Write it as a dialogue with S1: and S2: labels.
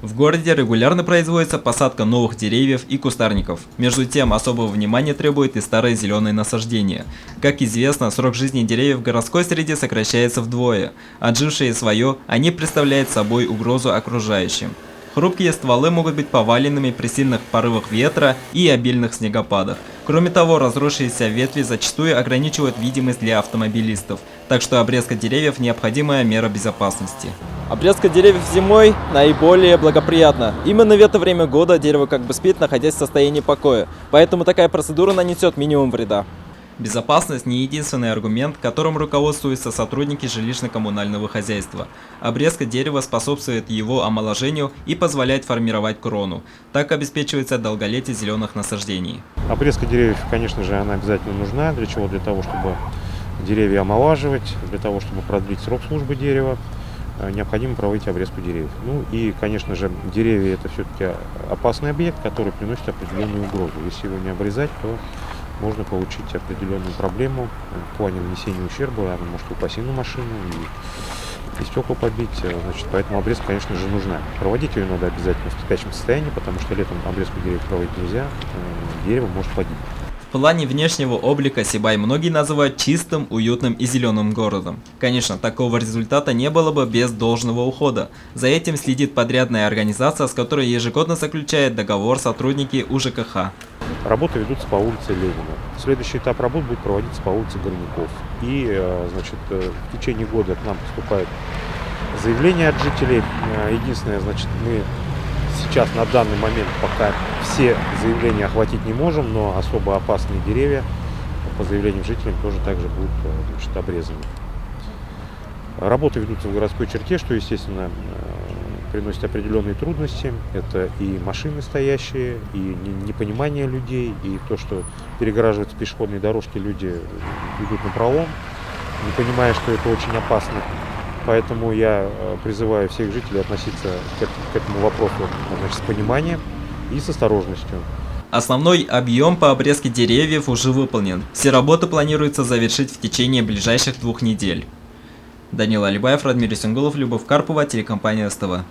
S1: В городе регулярно производится посадка новых деревьев и кустарников. Между тем, особого внимания требует и старые зеленые насаждения. Как известно, срок жизни деревьев в городской среде сокращается вдвое. Отжившие свое, они представляют собой угрозу окружающим. Хрупкие стволы могут быть поваленными при сильных порывах ветра и обильных снегопадах. Кроме того, разросшиеся ветви зачастую ограничивают видимость для автомобилистов, так что обрезка деревьев – необходимая мера безопасности.
S2: Обрезка деревьев зимой наиболее благоприятна. Именно в это время года дерево как бы спит, находясь в состоянии покоя, поэтому такая процедура нанесет минимум вреда.
S1: Безопасность не единственный аргумент, которым руководствуются сотрудники жилищно-коммунального хозяйства. Обрезка дерева способствует его омоложению и позволяет формировать крону. Так обеспечивается долголетие зеленых насаждений.
S3: Обрезка деревьев, конечно же, она обязательно нужна. Для чего? Для того, чтобы деревья омолаживать, для того, чтобы продлить срок службы дерева, необходимо проводить обрезку деревьев. Ну и, конечно же, деревья — это все-таки опасный объект, который приносит определенную угрозу. Если его не обрезать, то можно получить определенную проблему в плане нанесения ущерба, она может упасть на машину и стекла побить, значит, поэтому обрезка, конечно же, нужна. Проводить ее надо обязательно в спящем состоянии, потому что летом обрезку деревьев проводить нельзя, дерево может погибнуть.
S1: В плане внешнего облика Сибай многие называют чистым, уютным и зеленым городом. Конечно, такого результата не было бы без должного ухода. За этим следит подрядная организация, с которой ежегодно заключает договор сотрудники УЖКХ.
S3: Работы ведутся по улице Ленина. Следующий этап работ будет проводиться по улице Горняков. И, значит, в течение года к нам поступают заявления от жителей. Единственное, значит, мы сейчас на данный момент пока все заявления охватить не можем, но особо опасные деревья по заявлениям жителей тоже также будут, значит, обрезаны. Работы ведутся в городской черте, что, естественно, приносит определенные трудности. Это и машины стоящие, и непонимание людей, и то, что перегораживаются пешеходные дорожки, люди идут напролом, не понимая, что это очень опасно. Поэтому я призываю всех жителей относиться к этому вопросу, значит, с пониманием и с осторожностью.
S1: Основной объем по обрезке деревьев уже выполнен. Все работы планируется завершить в течение ближайших 2 недель. Данил Алибаев, Радмир Исенгулов, Любовь Карпова, телекомпания СТВ.